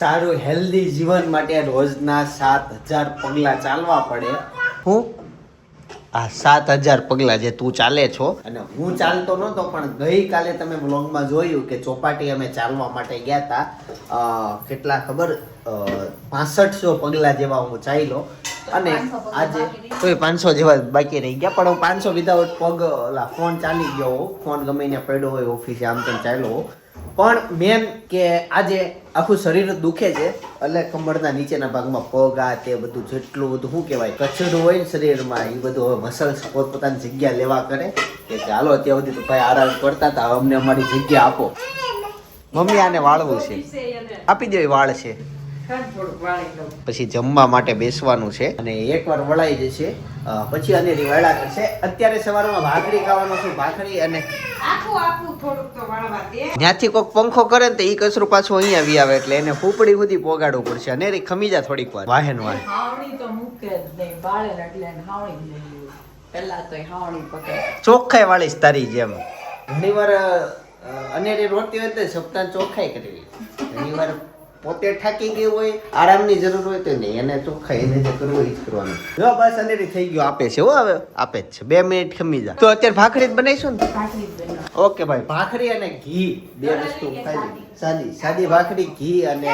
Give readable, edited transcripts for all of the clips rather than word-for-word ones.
સારું હેલ્ધી જીવન માટે રોજના 7000 પગલા ચાલવા પડે. હું આ 7000 પગલા જે તું ચાલે છો, અને હું ચાલતો નહોતો પણ ગઈકાલે તમે વ્લોગમાં જોયું કે ચોપાટી અમે ચાલવા માટે ગયા હતા. કેટલા ખબર 6500 પગલા જેવા હું ચાલ્યો, અને આજે તોય 500 જેવા બાકી રહી ગયા. પણ હું 500 વિધાઉટ પગ ફોન ચાલી ગયો, ફોન ગમે ત્યાં પડ્યો હોય ઓફિસે આમ તેમ ચાલ્યો. પણ મેન કે આજે આખું શરીર દુખે છે, એટલે કમરના નીચેના ભાગમાં પગ આ તે બધું જેટલું બધું શું કહેવાય કચરું હોય ને શરીરમાં, એ બધું હવે મસલ્સ પોતપોતાની જગ્યા લેવા કરે કે ચાલો અત્યાર સુધી તો ભાઈ આરામ કરતા હતા, અમને અમારી જગ્યા આપો. મમ્મી આને વાળવું છે, આપી દે, વાળ છે. પછી જમવા માટે બેસવાનું છે, અને એકવાર વળાઈ જશે પછી અને વાળા કરશે. અત્યારે સવારમાં ભાખરી ખાવાનું છે, ભાખરી અને ત્યાંથી કોઈક પંખો કરે ને તો ઈ કચરું પાછું અહીંયા આવી આવે, એટલે એને ફૂપડી સુધી પોગાડવું પડશે. અને રી ખમી જા થોડીક વાર, વાહે ને વાહે ચોખ્ખાઈ વાળીશ તારી જેમ. ઘણી વાર અનેરી રોટી હોય તો સપ્તાહ ચોખ્ખાઈ કરવી, ઘણી વાર પોતે થાકી ગયું હોય, આરામની જરૂર હોય તો નહીં, એને ચોખ્ખાઈ એને જે કરવું એ જ કરવાનું. જો બસ અનેરી થઈ ગયો, આપે છે. હો હવે આપે જ છે, 2 મિનિટ ખમી જા. તો અત્યારે ભાખરી જ બનાવીશું ને? ઓકે ભાઈ, ભાખરી અને ઘી બે વસ્તુ ખાઈ. સાદી ભાખરી, ઘી અને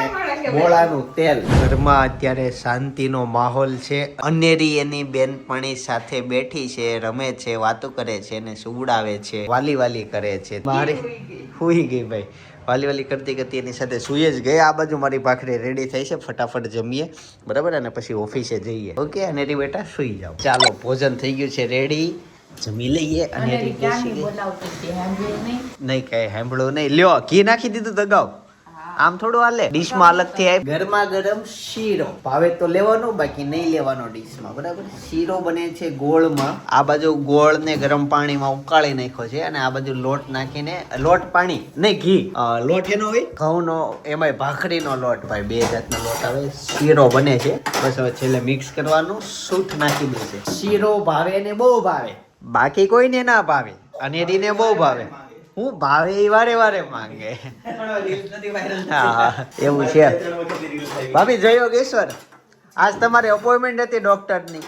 મોળાનું તેલ. ઘરમાં અત્યારે શાંતિનો માહોલ છે. અનેરી એની બેનપણી સાથે બેઠી છે, રમે છે, વાતો કરે છે, એને સુવડાવે છે, વાલી કરે છે. મારી હુઈ ગઈ ભાઈ, વાલી કરતી કરતી એની સાથે સુઈ જ ગઈ. આ બાજુ મારી ભાખરી રેડી થઈ છે, ફટાફટ જમીએ બરાબર, અને પછી ઓફિસે જઈએ. ઓકે અનેરી બેટા સુઈ જાઓ. ચાલો ભોજન થઈ ગયું છે રેડી, જમી લઈએ. અને નહીં કઈ સાંભળો નહીં, લ્યો ઘી નાખી દીધું દગાવ, આમ થોડું હાલે. ડીશમાં અલગથી આવી ગરમા ગરમ શીરો ભાવે તો લેવાનો, બાકી નહીં લેવાનો ડીશમાં બરાબર. શીરો બને છે ગોળમાં. આ બાજુ ગોળ ને ગરમ પાણીમાં ઉકાળી નાખ્યો છે, અને આ બાજુ લોટ નાખીને, લોટ પાણી નહીં ઘી, લોટ એનો હોય ઘઉંનો, એમાંય ભાખરીનો લોટ ભાઈ, 2 જાતનો લોટ આવે. શીરો બને છે, બસ હવે છેલ્લે મિક્સ કરવાનું, સૂઠ નાખી દે છે. શીરો ભાવે ને બહુ ભાવે, બાકી કોઈને ના ભાવે, અનેરીને બહુ ભાવે. હું ભાવે એ વારે માંગે. હા એવું છે. ભાભી જય યોગેશ્વર, આજ તમારી અપોઇન્ટમેન્ટ હતી ડોક્ટરની.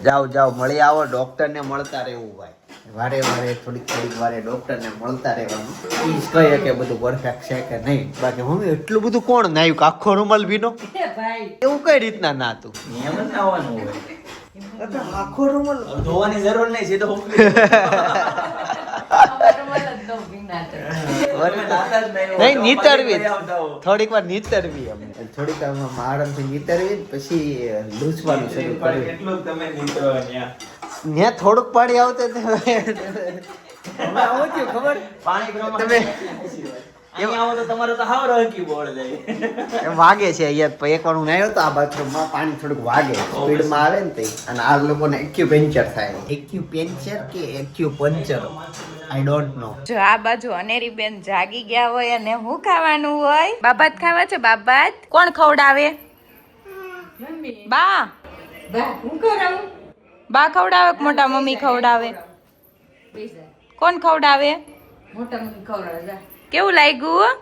જાઓ મળી આવો, ડોક્ટરને મળતા રહેવું ભાઈ, વારે થોડીક વારે ડોક્ટરને મળતા રહેવાનું. ઈ કહે કે બધું પરફેક્ટ છે કે નહીં. બાકી મમ્મી એટલું બધું કોણ નાયું કે આખો રૂમાલ ભીનો, એવું કઈ રીતના ના તું નિયમ જ આવવાનું હોય. આખો રૂમાલ ધોવાની જરૂર નહીં, સીધો નહીં નીતરવી, થોડીક વાર નીતરવી, થોડીક આરામથી નીતરવી, પછી લૂછવાનું શરૂ કરવું. એટલું તમે નીતરો ત્યાં થોડુંક પાણી આવતે ખબર પાણી તમે વાગે છે અહીંયા. એક વાર હું આવ્યો તો આ બાથરૂમમાં, પાણી થોડુંક વાગે, સ્પીડમાં આવે ને તે, અને આ લોકોને એક્યુપંચર થાય. એક્યુપંચર કે એક્યુપંચર આઈ ડોન્ટ નો. જો આ બાજુ અનેરી બેન જાગી ગયા હોય અને હું ખાવાનું હોય. બાબાત ખાવા છે? બાબાત કોણ ખવડાવે? બા હું ખવડાવું? બા ખવડાવે કે મોટા મમ્મી ખવડાવે? કોણ ખવડાવે? મોટા મમ્મી ખવડાવે. કેવું લાગ્યું?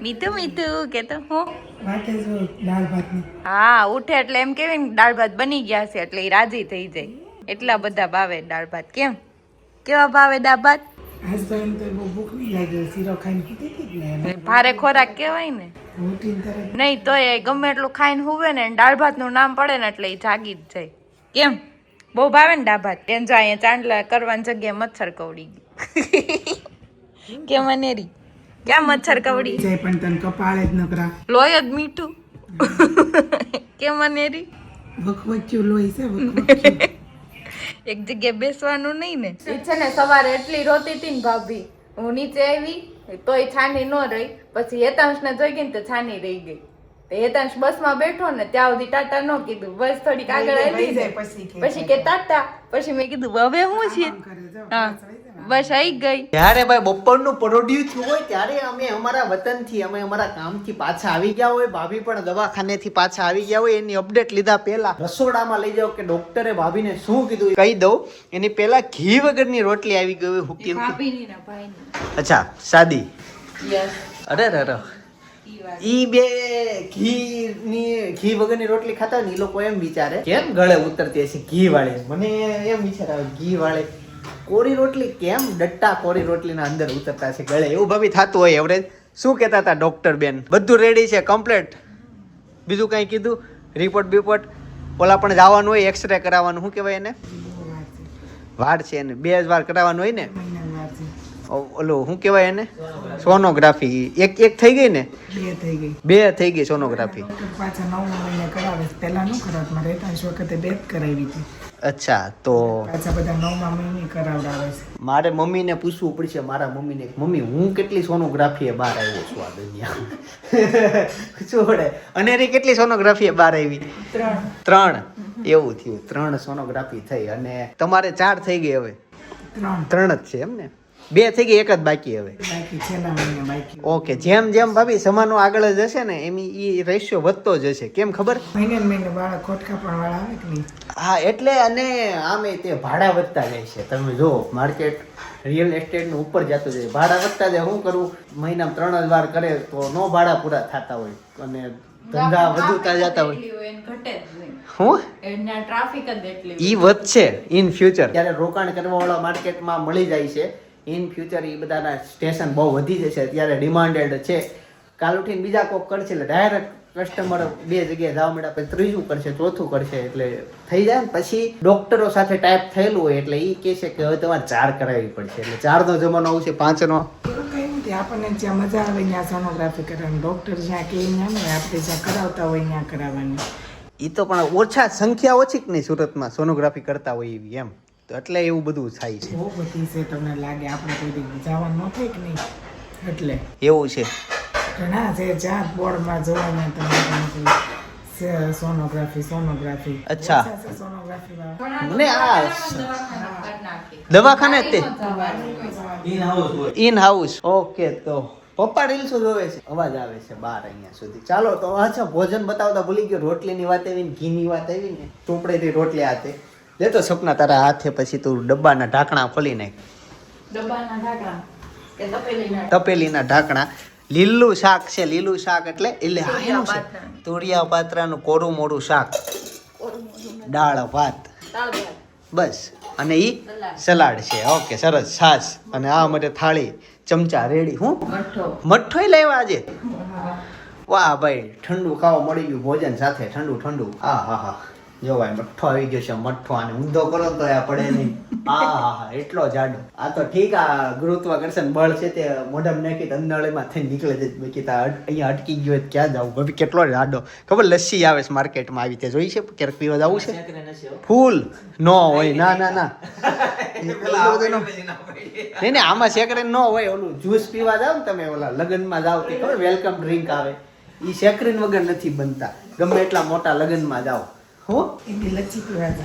મીઠું કે તો હું હા ઉઠે એટલે એમ કેવી દાળ ભાત બની ગયા છે એટલે એ રાજી થઈ જાય. એટલા બધા ભાવે દાળ ભાત. કેવા ભાવે દાળ ભાત? ભારે ખોરાક કેવાય ને. નહીં તો એ ગમે એટલું ખાઈને હુવે ને, દાળ ભાત નું નામ પડે ને એટલે એ જાગી જ જાય. કેમ બહુ ભાવે ને દાળ ભાત? બેન જો અહીંયા ચાંદલા કરવાની જગ્યાએ મચ્છર કવડી ગઈ. કેમ અનેરી ક્યાં મચ્છર કવડી જાય? પણ તને કપાળે જ નકરા લોહી જ મીઠું. કેમ અનેરી વખવચ્યું લોહી છે. એક જગ્યાએ બેસવાનું નહીં ને. છે ને સવારે એટલી રોતી હતી ને ભાભી, હું નીચે આવી તોય છાની ન રહી. પછી હેતાંશ ને જોઈ ગઈ ને તો છાની રહી ગઈ. હેતાંશ બસ માં બેઠો ને ત્યાં સુધી ટાટા ન કીધું, બસ થોડીક આગળ આવી જાય પછી કે ટાટા. પછી મેં કીધું હવે શું છે? હા બસ આવી ગઈ. ત્યારે ભાઈ બપોરનું પરોઢિયું થયું હોય ત્યારે અમે અમારા વતનથી, અમે અમારા કામથી પાછા આવી ગયા હોય, ભાભી પણ દવાખાનેથી પાછા આવી ગયા હોય, એની અપડેટ લીધા પહેલા રસોડામાં લઈ જાવ કે ડોક્ટરે ભાભીને શું કીધું કહી દઉં. એની પહેલા ઘી વગરની રોટલી આવી ગઈ હોય. હુકી અચ્છા સાદી અરે અરે ઈ બે ઘી વગરની રોટલી ખાતા હોય ને ઈ લોકો એમ વિચારે કેમ ગળે ઉતરતી હશે ઘી વાળી. મને એમ વિચાર આવે ઘી વાળી કોરી રોટલી કેમ ડટ્ટા કોરી રોટલીના અંદર ઉતરતા છે ગળે, એવું ભાભી થતું હોય એવરેજ. શું કહેતા હતા ડોક્ટર બેન? બધું રેડી છે કમ્પ્લીટ? બીજું કંઈ કીધું? રિપોર્ટ બિપોર્ટ ઓલા પણ જવાનું હોય એક્સરે કરાવવાનું, શું કહેવાય એને? વાળ છે એને 2 વાર કરાવવાનું હોય ને. ઓલું શું કહેવાય એને? સોનોગ્રાફી. એક થઈ ગઈ ને? 2 થઈ ગઈ સોનોગ્રાફી. પાછા 9 મહિને કરાવે. પહેલા ન કરાવત, મારે 3 વખતે 2 કરાવી હતી. અચ્છા, તો પાછા બધા 9મા મહિને કરાવડાવે છે. મારે મમ્મીને પૂછવું પડશે. મારા મમ્મીને, મમ્મી હું કેટલી સોનોગ્રાફીએ બહાર આવ્યો છું આ દુનિયા? છોડે. અને કેટલી સોનોગ્રાફીએ બહાર આવી? 3. એવું થયું, 3 સોનોગ્રાફી થઈ. અને તમારે 4 થઈ ગઈ હવે? 3 જ છે એમ ને? 2 થઈ ગઈ, 1 જ બાકી હવે. બાકી છેલ્લા મહિને બાકી. ઓકે. જેમ જેમ ભાભી સમાનો આગળ જશે ને એમ ઈ રેશિયો વધતો જશે. કેમ ખબર? મહિને બાળક ખોટકા પણ વાળા આવે કે નહીં? હા, એટલે અને આમે તે ભાડા વધતા જાય છે. તમે જો માર્કેટ રિયલ એસ્ટેટનું ઉપર જતું જાય, ભાડા વધતા જાય. શું કરવું? મહિનામાં 3 જ વાર કરે તો નો ભાડા પૂરા થતા હોય અને ધંધા વધતા જતા હોય. હું ટ્રાફિક જ એટલી ઈ વધશે ઇન ફ્યુચર. ત્યારે રોકાણ કરવાવાળા માર્કેટમાં મળી જાય છે. ઇન ફ્યુચર એ બધાના સ્ટેશન બહુ વધી જશે. ત્યારે ડિમાન્ડેડ છે. કાલ ઉઠીને બીજા કોક કરશે એટલે ડાયરેક્ટ કસ્ટમર 2 જગ્યાએ જવા મળ્યા, પછી 3જું કરશે, 4થું કરશે, એટલે થઈ જાય ને. પછી ડોક્ટરો સાથે ટાઈપ થયેલું હોય એટલે એ કહે છે કે હવે તમારે 4 કરાવવી પડશે. એટલે 4નો જમાનો આવશે, 5નો. એવું કંઈ નથી. આપણને જ્યાં મજા આવે ત્યાં સોનોગ્રાફી કરવાની. ડૉક્ટર જ્યાં કહે ત્યાં નહીં, આપણે જ્યાં કરાવતા હોય ત્યાં કરાવવાની. એ તો પણ ઓછા સંખ્યા ઓછી કે નહીં સુરતમાં સોનોગ્રાફી કરતા હોય એવી એમ, તો એટલે એવું બધું થાય છે. બહુ બધી છે. તમને લાગે આપણે કોઈ દી જવાનું ન થાય કે નહીં? એટલે એવું છે. ઘણા છે જ્યાં બોર્ડમાં જોવાના તમે સોનોગ્રાફી. અચ્છા. સોનોગ્રાફી વાળા મને આ દવાખાને જ તે ઇન હાઉસ. ઓકે. તો પપ્પા રીલ્સો જોવે છે, અવાજ આવે છે બહાર અહીંયા સુધી. ચાલો તો અચ્છા, ભોજન બતાવતા ભૂલી ગયો. રોટલીની વાત આવી ને ઘીની વાત આવી ને, ચોપડેથી રોટલી હાથે લેતો. સપના તારા હાથે પછી તું ડબ્બાના ઢાંકણા ખોલી નાખ. ડબ્બાના ઢાંકણા કે તપેલીના? તપેલીના ઢાંકણા. લીલું શાક છે. લીલું શાક એટલે આ એનું છે તુરિયા પાત્રાનું કોરું મોરું શાક, દાળ ભાત, બસ. અને ઈ સલાડ છે. ઓકે, સરસ. છાશ અને આ માટે થાળી, ચમચા રેડી. હું મઠ્ઠો લેવા આજે? વાહ ભાઈ, ઠંડુ ખાવા મળી ગયું ભોજન સાથે. ઠંડુ. આ હા જોવાય મઠ્ઠો આવી ગયો છે. મઠ્ઠો આને ઊંધો કરો તો આ પડે નહીં. હા એટલો જાડો. આ તો ઠીક, આ ગુરુત્વાકર્ષણ બળ છે તે મોઢામાં નાખી અંધાળીમાં થઈને નીકળે છે. મેં કીધા અહીંયા અટકી ગયો હોય ક્યાં જાવું? ભાભી કેટલો જાડો. ખબર લસ્સી આવે છે માર્કેટમાં આવી તે જોઈ છે? ક્યારેક પીવા જવું છે? ફૂલ નો હોય. ના નહીં, આમાં સેકરેન ન હોય. ઓલું જ્યુસ પીવા જાવ ને તમે, ઓલા લગ્નમાં જાવ તે ખબર વેલકમ ડ્રિંક આવે, એ સેકરેન વગર નથી બનતા. ગમે એટલા મોટા લગ્નમાં જાઓ.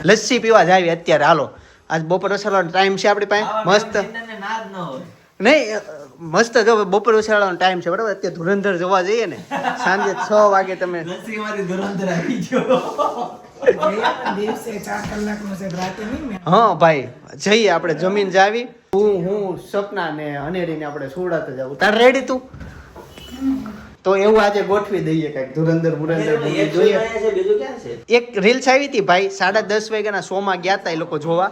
લસ્સી પીવા જાવી અત્યારે. હાલો, આજ બપોર વસાડવાનો ટાઈમ છે આપણી પાસે. મસ્ત નહીં, મસ્ત જો બપોર વસાડવાનો ટાઈમ છે બરાબર. અત્યારે ધુરંધર જોવા જઈએ ને સાંજે 6 વાગે. તમે હા ભાઈ જઈએ આપણે, જમીન જાવી. હું સપના ને અનેરીને આપણે સુરત જવું. તાર રેડી તું? તો એવું આજે ગોઠવી દઈએ કઈક ધુરંધર જોઈએ. એક રીલ્સ આવી હતી ભાઈ, 10:30 વાગ્યાના શોમાં ગયા હતા એ લોકો જોવા.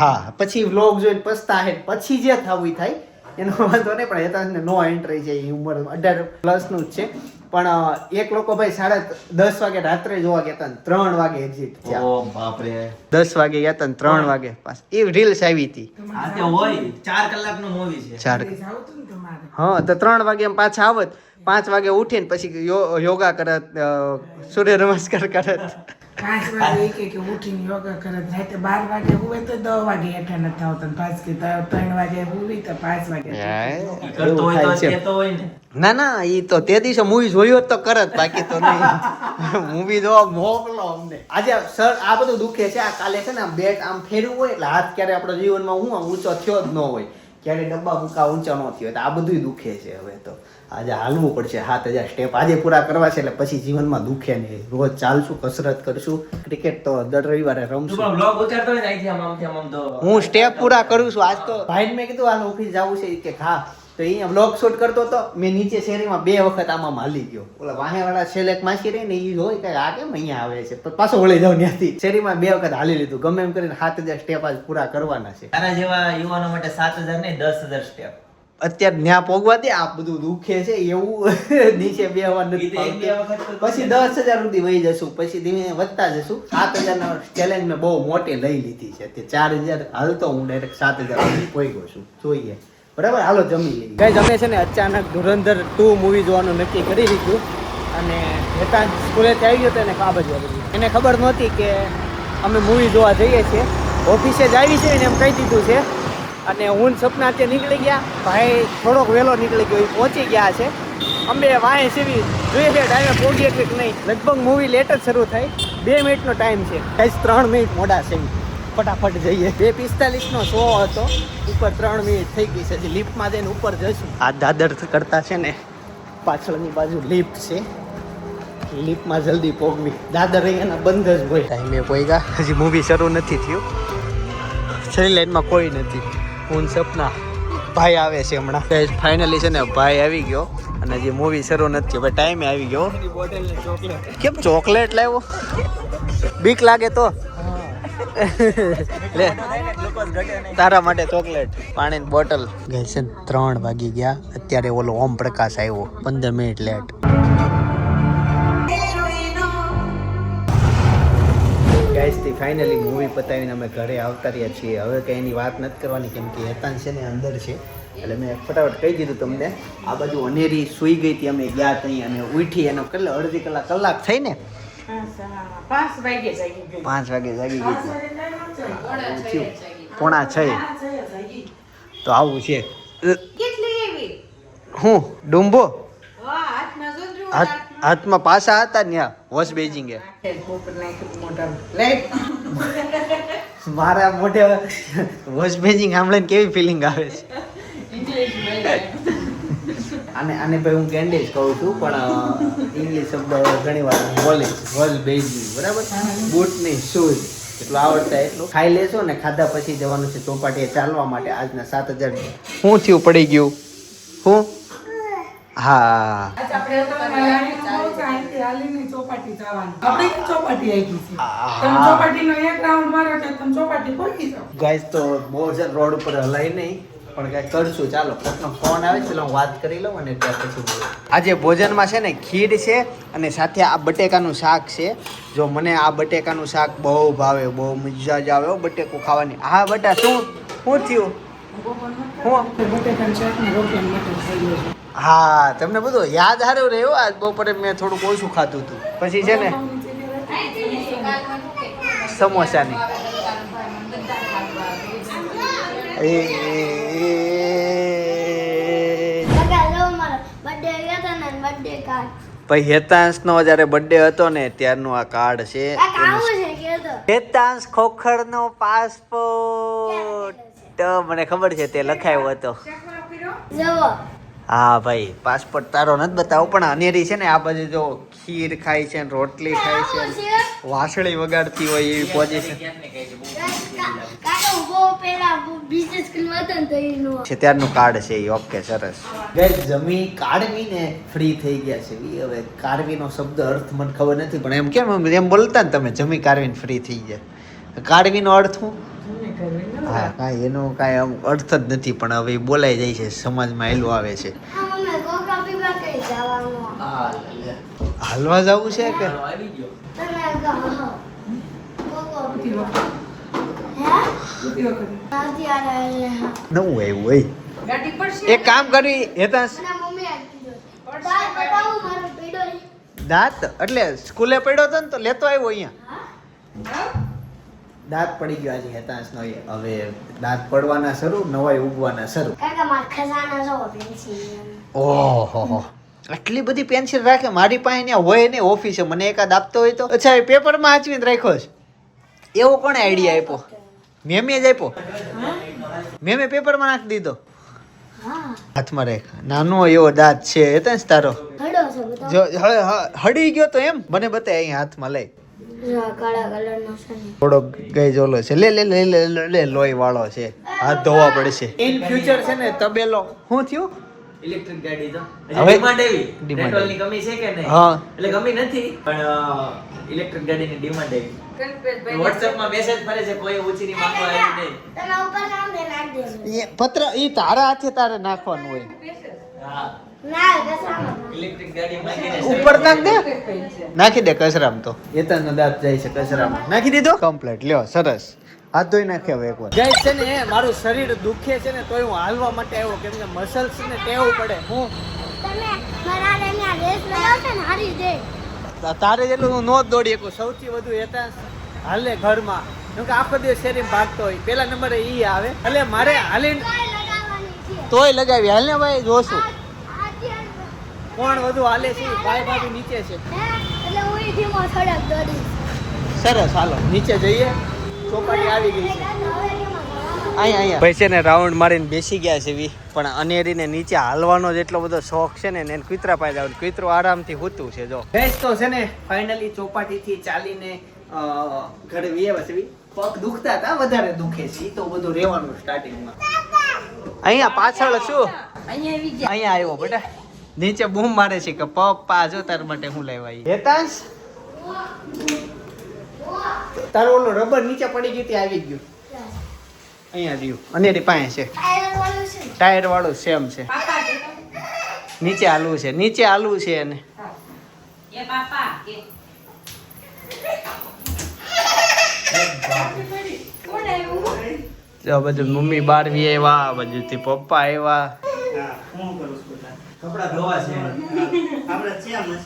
હા, પછી વ્લોગ જોઈને પછતા હે. પછી જે થવું ઈ થાય, એનો વાંધો નહીં. પણ હેતાંશને નો એન્ટ્રી છે, એ ઉંમર 18+ નું જ છે. પણ એક લોકો ભાઈ 10:30 વાગે રાત્રે જોવા ગયા હતા, 3 વાગે એક્ઝિટ થયા. ઓ બાપરે, 10 વાગે ગયા હતા 3 વાગે પાસ. એ રીલ્સ આવી હતી. આ તે હોય 4 કલાકનું મૂવી છે. 4. હા, તો 3 વાગે એમ પાછા આવત. 5 વાગે ઉઠીને પછી યોગા કરત, સૂર્ય નમસ્કાર કરત. 5 વાગે કે ઉઠીને યોગા કરત. રાતે 12 વાગે હુવે તો 10 વાગે હેઠા નથી આવતા. પાછથી 3 વાગે હુવી તો 5 વાગે કરતો હોય તો કેતો હોય ને. ના ઈ તો તે દિવસે મૂવી જોયો તો કરત, બાકી તો નહીં. મૂવી જોવા મોકલો અમને. આજે સર આ બધું દુખે છે. આ કાલે છે ને બેટ આમ ફેરવું હોય એટલે હાથ ક્યારે આપણા જીવનમાં હું ઊંચો થયો જ ન હોય. ક્યારે ડબ્બા મૂકા ઊંચા ન થયો આ બધું દુખે છે હવે તો આજે હાલવું પડશે 7000 સ્ટેપ આજે પૂરા કરવા છે એટલે પછી જીવનમાં દુખે નહીં રોજ ચાલશું કસરત કરશું ક્રિકેટ તો દર રવિવારે તું રમશું પણ vlog ઉતારતો હોય ને અહીંથી આમ તો હું સ્ટેપ પૂરા કરું છું આજ તો ભાઈને મેં કીધું હાલ ઓફિસ જવું છે કે હા તો અહીંયા બ્લોગ શૂટ કરતો હતો મેં નીચે શેરીમાં 2 વખત આમાં હાલી ગયો ઓલા વાહેવાળા છેલ્લે એક માસી રહી ને એ હોય કે આ કેમ અહીંયા આવે છે પણ પાછો વળી જાવ ત્યાંથી શેરીમાં 2 વખત હાલી લીધું ગમે એમ કરીને 7000 સ્ટેપ આજ પૂરા કરવાના છે તારા જેવા યુવાનો માટે 7000 નહીં 10000 સ્ટેપ અત્યારે ન્યા પોગવા દે આ બધું દુખે છે એવું નીચે બેહવા નથી ફાવતું. પછી 10000 સુધી વહી જશું પછી ધીમે વધતા જશું 7000 ચેલેન્જ મેં બહુ મોટી લઈ લીધી છે તે 4000 હાલતો હું ડાયરેક્ટ 7000 સુધી પહોંચ્યો છું જોઈએ બરાબર હાલો જમી લઈએ ગાઈઝ અમે છે ને અચાનક ધુરંધર 2 મૂવી જોવાનું નક્કી કરી લીધું અને હેતા સ્કૂલેથી આવી ગયો તો એને આ બાજુ આવી એને ખબર નહોતી કે અમે મૂવી જોવા જઈએ છીએ ઓફિસે જ આવી છે ને એમ કહી દીધું છે અને હું સપના અત્યારે નીકળી ગયા ભાઈ થોડોક વહેલો નીકળી ગયો એ પહોંચી ગયા છે અમે વાંહે સીવી જોઈએ છે ટાઈમે પહોંચીએ કે નહીં લગભગ મૂવી લેટ જ શરૂ થાય 2 મિનિટનો ટાઈમ છે કઈ 3 મિનિટ મોડા છે ફટાફટ જઈએ 2:45 શો હતો ઉપર 3 મિનિટ થઈ ગઈ છે હજી લિફ્ટમાં જઈને ઉપર જઈશું આ દાદર કરતા છે ને પાછળની બાજુ લિફ્ટ છે લિફ્ટમાં જલ્દી પોગવી દાદર અહીંયાના બંધ જ હોય ટાઈમે પોઈગા હજી મૂવી શરૂ નથી થયું છેલ્લી લાઈનમાં કોઈ નથી હું સપના ભાઈ આવે છે હમણાં ફાઇનલી છે ને ભાઈ આવી ગયો અને હજી મૂવી શરૂ નથી હવે ટાઈમે આવી ગયો કેમ ચોકલેટ લાવ્યો બીક લાગે તો લે તારા માટે ચોકલેટ પાણીની બોટલ ગઈ છે 3 વાગી ગયા અત્યારે ઓલો ઓમ પ્રકાશ આવ્યો 15 મિનિટ લેટ ગાઈસથી ફાઇનલી મૂવી પતાવીને અમે ઘરે આવતા રહ્યા છીએ હવે કંઈ એની વાત નથી કરવાની કેમ કે હેતાન છે ને અંદર છે એટલે મેં ફટાફટ કહી દીધું તમને આ બાજુ અનેરી સૂઈ ગઈ હતી અમે ગયા ત્યાં અને ઉઠી એનો કેટલો અડધી કલાક થઈ ને 5 વાગે જાગી ગઈ 5 વાગે જાગી ગઈ 5:45 તો આવું છે હું ડુંબો હાથમાં પાસા હતા ને વોશ બેજિંગ મારા મોઢે વોશ બેજિંગ સાંભળીને કેવી ફિલિંગ આવે છે આને ભાઈ હું કેન્ડી જ કહું છું પણ ઇંગ્લિશ શબ્દ ઘણી વાર બોલે વોશ બેજિંગ બરાબર બૂટ નહીં શૂઝ એટલું આવડતા એટલું ખાઈ લેશો ને ખાધા પછી જવાનું છે ચોપાટીએ ચાલવા માટે આજના 7000 શું થયું પડી ગયું હું હા ગાઈસ તો બહુ જ રોડ ઉપર હલાય નહીં પણ કઈ કરશું ચાલો કોકનો ફોન આવે છે હું વાત કરી લઉં અને ત્યાર પછી બોલું આજે ભોજનમાં છે ને ખીર છે અને સાથે આ બટેકાનું શાક છે જો મને આ બટેકાનું શાક બહુ ભાવે બહુ મજા જ આવે બટેકું ખાવાની હા બટા શું થયું હા તમને બધું યાદ હારું રહ્યું આજ બપોરે મેં થોડુંક ઓછું ખાધું હતું પછી છે ને સમોસાની પછી હેતાંશનો જ્યારે બર્થડે હતો ને ત્યારનું આ કાર્ડ છે હેતાંશ ખોખરનો પાસપોર્ટ મને ખબર છે તે લખાયો હતો હા ભાઈ પાસપોર્ટ તારો નથી બતાવો પણ અનેરી છે ને આ બાજુ જો ખીર ખાય છે રોટલી ખાય છે વાસળી વગાડતી હોય એવી પોઝિશન છે ત્યારનું કાર્ડ છે એ ઓકે સરસ ગાઈસ જમી કાઢવીને ફ્રી થઈ ગયા છે હવે કાઢવીનો શબ્દ અર્થ મને ખબર નથી પણ એમ કેમ એમ બોલતા ને તમે જમી કાઢવીને ફ્રી થઈ ગયા કાઢવીનો અર્થ શું હા કાંઈ એનો કાંઈ અર્થ જ નથી પણ હવે બોલાઈ જાય છે સમાજમાં એલું આવે છે હાલવા જવું છે કે નવું આવ્યું હોય એક કામ કરી હેતાંશ દાંત એટલે સ્કૂલે પડ્યો હતો ને તો લેતો આવ્યો અહીંયા દાંત પડી ગયો આજે હેતાંશનો હવે દાંત પડવાના શરૂ નવાઈ ઉગવાના શરૂ ઓહો આટલી બધી પેન્સિલ રાખે મારી પાસે ત્યાં હોય ને ઓફિસે મને એકાદ આપતો હોય તો અચ્છા એ પેપરમાં આચવીને રાખ્યો છે એવો કોણે આઈડિયા આપ્યો મેમે જ આપ્યો મેમે પેપરમાં નાખી દીધો હાથમાં રાખ. નાનો એવો દાંત છે એ તો તારો જો હડી ગયો તો એમ મને બતાય અહીં હાથમાં લઈ થોડો ગઈ ઓલો છે લે લે લે લે લે લોહી વાળો છે હાથ ધોવા પડશે ઇન ફ્યુચર છે ને તબેલો શું થયું ઇલેક્ટ્રિક ગાડી તો હવે ડિમાન્ડ એવી demand પેટ્રોલની કમી છે કે નહીં હા. એટલે કમી નથી પણ ઇલેક્ટ્રિક ગાડીની ડિમાન્ડ એવી WhatsApp માં મેસેજ ફરે છે કોઈ ઓછીની માંગવા આવી નહીં એ પત્ર ઈ તારા હાથે તારે નાખવાનું હોય હા ઇલેક્ટ્રિક ગાડી માંગીને ઉપર નાખ દે નાખી દે કચરામાં તો એતાનો દાંત જાય છે કચરામાં નાખી દીધો કમ્પ્લીટ લ્યો સરસ હાથ ધોઈ નાખ્યો હવે એકવાર ગાઈસ છે ને મારું શરીર દુખે છે ને તોય હું હાલવા માટે આવ્યો કેમ કે મસલ્સ ને ટેવ પડે હું તારે જેટલું હું નો જ દોડી શકું સૌથી વધુ એતા હાલે ઘરમાં કેમ કે આખો દિવસ શેરીમાં ભાગતો હોય પેલા નંબરે ઈ આવે એટલે મારે હાલીને તોય લગાવી હાલ ને ભાઈ જોશું કોણ વધુ હાલે છે ભાઈ ભાભી નીચે છે સરસ હાલો નીચે જઈએ ચોપાટી આવી ગઈ છે અહીંયા ભાઈ છે ને રાઉન્ડ મારીને બેસી ગયા છે પણ અનેરીને નીચે હાલવાનો જેટલો બધો શોખ છે ને એને કુતરા પાઈ જવાનું કુતરો આરામથી હોતું છે જો બેસ તો છે ને ફાઇનલી ચોપાટીથી ચાલીને ઘરે વ્યવા છે પગ દુખતા હતા વધારે દુખે છે ઈ તો બધું રહેવાનું સ્ટાર્ટિંગમાં અહીંયા પાછળ શું અહીંયા આવ્યો બેટા નીચે બૂમ મારે છે કે પપ્પા જો તાર માટે હું લેવા આવી હેતાંશ તારો ઓલો રબર નીચે પડી ગયું તે આવી ગયું અહીંયા રહ્યું અનેરી પાસે છે ટાયર વાળું સેમ છે નીચે આલુ છે એને જો બધું મમ્મી બાર વી આવ્યા બધુંથી પપ્પા આવ્યા કપડા ધોવા છે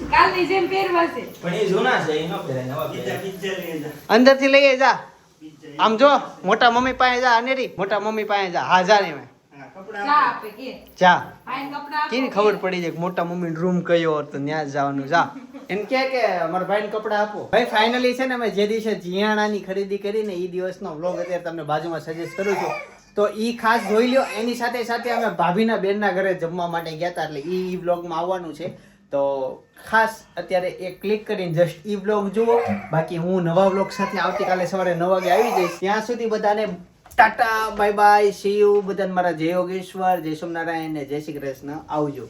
કાલની જેમ પહેરવા છે પણ એ જૂના છે એ નો પહેરાય નવા પહેરાય અંદરથી લઈ જા આમ જો મોટા મમ્મી પાસે જા અનેરી મોટા મમ્મી પાસે જા હા જા ને ચા આપે કે જા આઈને કપડા કેની ખબર પડી જાય કે મોટા મમ્મી રૂમ કયો તો ત્યાં જ જવાનું જા એમ કે અમારા ભાઈને કપડા આપો ભાઈ ફાઇનલી છે ને અમે જે દિવસે જીયાણાની ખરીદી કરીને એ દિવસનો વ્લોગ અત્યારે તમને બાજુમાં સજેસ્ટ કરું છું તો ઈ ખાસ જોઈ લ્યો એની સાથે સાથે અમે ભાભીના બેનના ઘરે જમવા માટે ગયા હતા એટલે ઈ વ્લોગમાં આવવાનું છે તો ખાસ અત્યારે એક ક્લિક કરીને જસ્ટ ઈ વ્લોગ જુઓ બાકી હું નવા વ્લોગ સાથે આવતીકાલે સવારે 9 વાગે આવી જઈશ ત્યાં સુધી બધાને Tata bye bye see you બધાને મારા જય યોગેશ્વર જય સોમનારાયણ ને જય શ્રી કૃષ્ણ આવજો